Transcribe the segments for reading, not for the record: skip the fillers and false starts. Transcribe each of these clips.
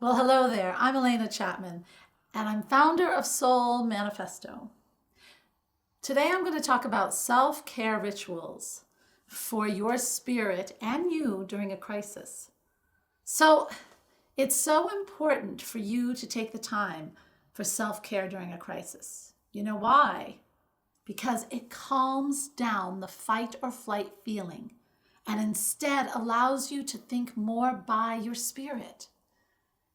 Well, hello there. I'm Alena Chapman, and I'm founder of Manifesto. Today I'm going to talk about self-care rituals for your spirit and you during a crisis. So, it's so important for you to take the time for self-care during a crisis. You know why? Because it calms down the fight or flight feeling and instead allows you to think more by your spirit.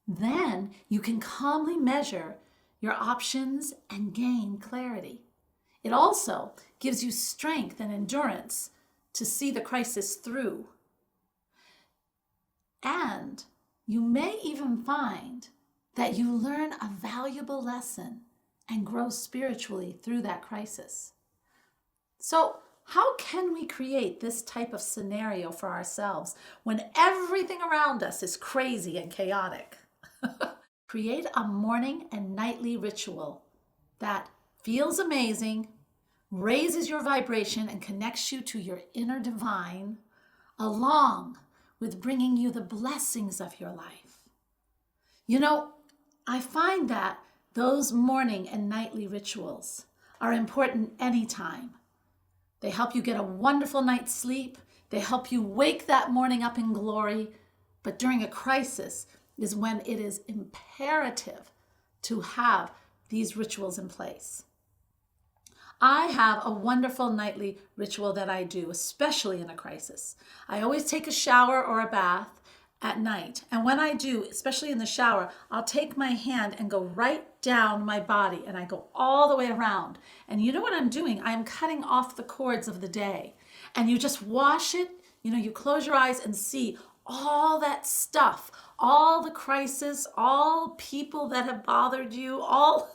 Then you can calmly measure your options and gain clarity. It also gives you strength and endurance to see the crisis through. And you may even find that you learn a valuable lesson and grow spiritually through that crisis. So, how can we create this type of scenario for ourselves when everything around us is crazy and chaotic? Create a morning and nightly ritual that feels amazing, raises your vibration, and connects you to your inner divine, along with bringing you the blessings of your life. You know, I find that those morning and nightly rituals are important anytime. They help you get a wonderful night's sleep. They help you wake that morning up in glory. But during a crisis is when it is imperative to have these rituals in place. I have a wonderful nightly ritual that I do, especially in a crisis. I always take a shower or a bath at night. And when I do, especially in the shower, I'll take my hand and go right down my body and I go all the way around. And you know what I'm doing? I'm cutting off the cords of the day. And you just wash it, you close your eyes and see all that stuff, all the crisis, all people that have bothered you, all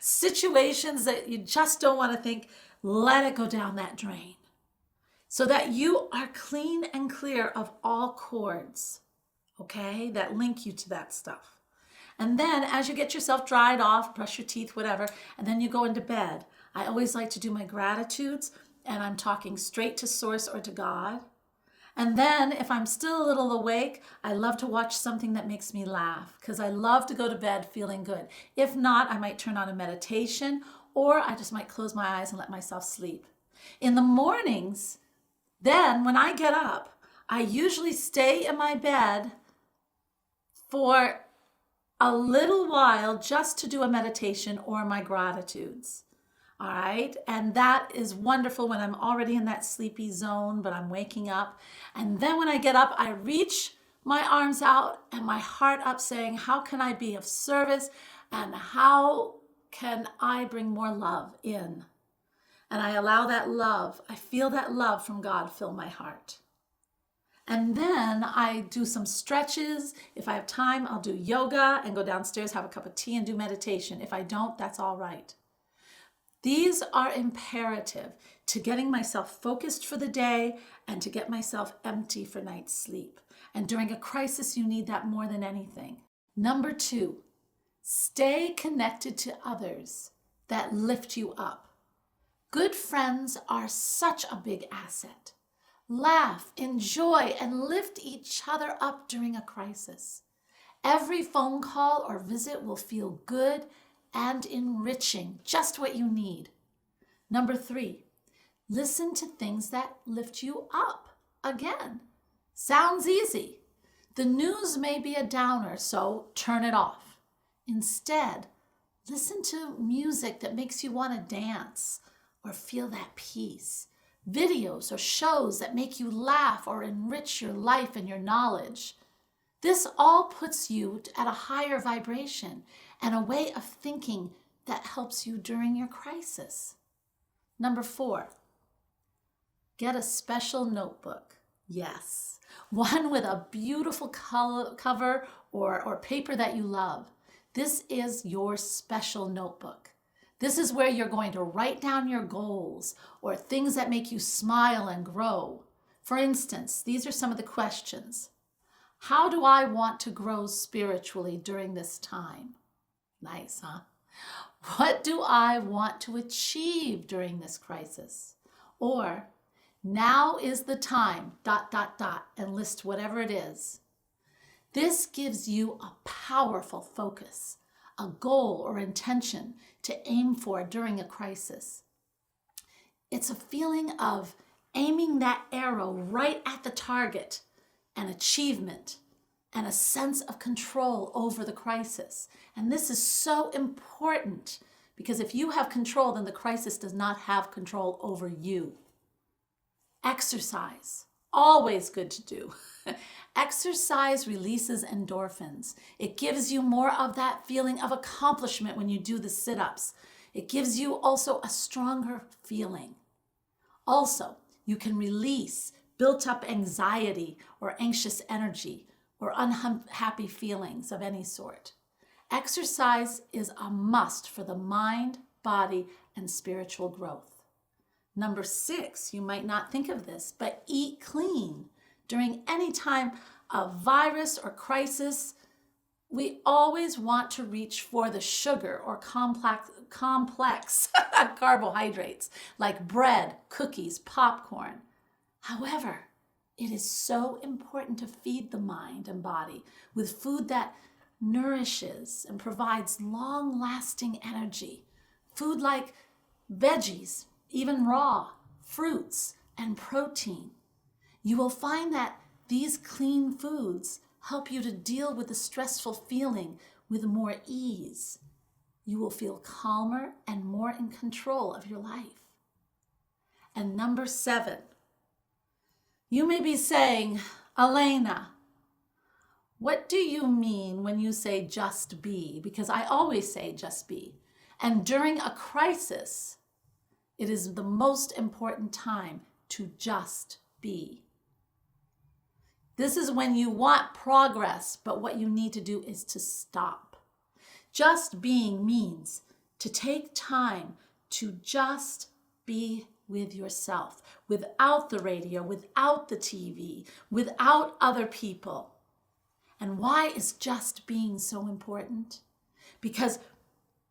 situations that you just don't want to think, let it go down that drain so that you are clean and clear of all cords, okay, that link you to that stuff. And then as you get yourself dried off, brush your teeth, whatever, and then you go into bed, I always like to do my gratitudes, and I'm talking straight to source or to God. And then if I'm still a little awake, I love to watch something that makes me laugh because I love to go to bed feeling good. If not, I might turn on a meditation or I just might close my eyes and let myself sleep. In the mornings, then when I get up, I usually stay in my bed for a little while just to do a meditation or my gratitudes. All right. And that is wonderful when I'm already in that sleepy zone, but I'm waking up. And then when I get up, I reach my arms out and my heart up saying, how can I be of service? And how can I bring more love in? And I allow that love, I feel that love from God fill my heart. And then I do some stretches. If I have time, I'll do yoga and go downstairs, have a cup of tea and do meditation. If I don't, that's all right. These are imperative to getting myself focused for the day and to get myself empty for night's sleep. And during a crisis, you need that more than anything. Number 2, stay connected to others that lift you up. Good friends are such a big asset. Laugh, enjoy, and lift each other up during a crisis. Every phone call or visit will feel good and enriching, just what you need. Number 3, listen to things that lift you up. Again, sounds easy. The news may be a downer, so turn it off. Instead, listen to music that makes you want to dance or feel that peace. Videos or shows that make you laugh or enrich your life and your knowledge. This all puts you at a higher vibration and a way of thinking that helps you during your crisis. Number 4, get a special notebook. Yes, one with a beautiful cover or paper that you love. This is your special notebook. This is where you're going to write down your goals or things that make you smile and grow. For instance, these are some of the questions. How do I want to grow spiritually during this time? Nice, huh? What do I want to achieve during this crisis? Or, now is the time, and list whatever it is. This gives you a powerful focus, a goal or intention to aim for during a crisis. It's a feeling of aiming that arrow right at the target, an achievement, and a sense of control over the crisis. And this is so important because if you have control, then the crisis does not have control over you. Exercise, always good to do. Exercise releases endorphins. It gives you more of that feeling of accomplishment when you do the sit-ups. It gives you also a stronger feeling. Also, you can release built-up anxiety or anxious energy or unhappy feelings of any sort. Exercise is a must for the mind, body, and spiritual growth. Number 6, you might not think of this, but eat clean. During any time of virus or crisis, we always want to reach for the sugar or complex carbohydrates like bread, cookies, popcorn. However, it is so important to feed the mind and body with food that nourishes and provides long-lasting energy. Food like veggies, even raw, fruits, and protein. You will find that these clean foods help you to deal with the stressful feeling with more ease. You will feel calmer and more in control of your life. And number 7, you may be saying, Alena, what do you mean when you say just be? Because I always say just be. And during a crisis, it is the most important time to just be. This is when you want progress, but what you need to do is to stop. Just being means to take time to just be with yourself, without the radio, without the TV, without other people. And why is just being so important? Because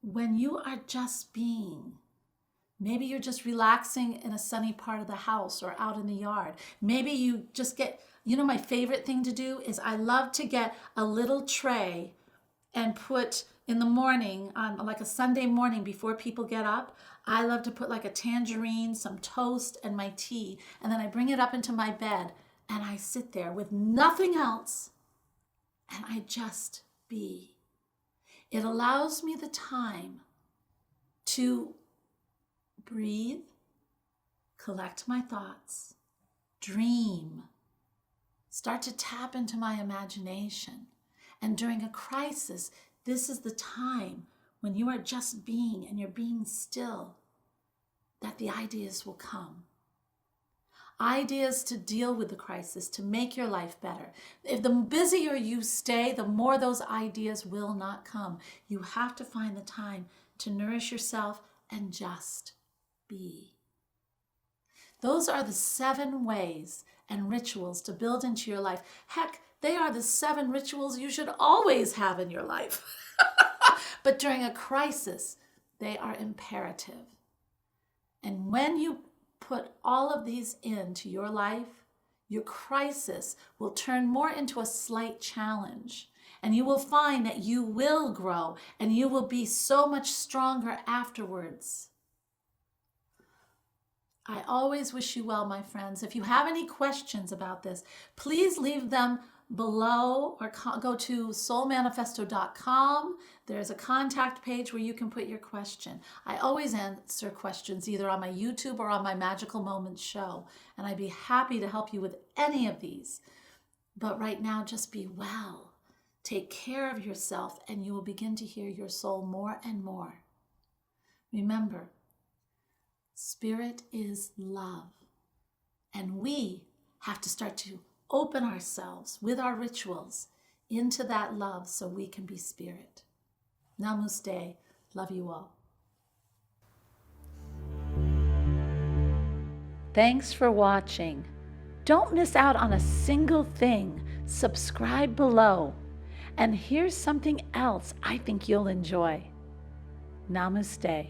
when you are just being, maybe you're just relaxing in a sunny part of the house or out in the yard. Maybe you just get, my favorite thing to do is I love to get a little tray and put in the morning, on like a Sunday morning before people get up, I love to put like a tangerine, some toast, and my tea. And then I bring it up into my bed and I sit there with nothing else and I just be. It allows me the time to breathe, collect my thoughts, dream, start to tap into my imagination. And during a crisis, this is the time when you are just being and you're being still, that the ideas will come. Ideas to deal with the crisis, to make your life better. If the busier you stay, the more those ideas will not come. You have to find the time to nourish yourself and just be. Those are the 7 ways and rituals to build into your life. Heck, they are the 7 rituals you should always have in your life. But during a crisis, they are imperative. And when you put all of these into your life, your crisis will turn more into a slight challenge. And you will find that you will grow and you will be so much stronger afterwards. I always wish you well, my friends. If you have any questions about this, please leave them below or go to soulmanifesto.com. There's a contact page where you can put your question. I always answer questions either on my YouTube or on my Magical Moments show, and I'd be happy to help you with any of these. But right now, just be well. Take care of yourself, and you will begin to hear your soul more and more. Remember, Spirit is love, and we have to start to open ourselves with our rituals into that love so we can be spirit. Namaste. Love you all. Thanks for watching. Don't miss out on a single thing. Subscribe below. And here's something else I think you'll enjoy. Namaste.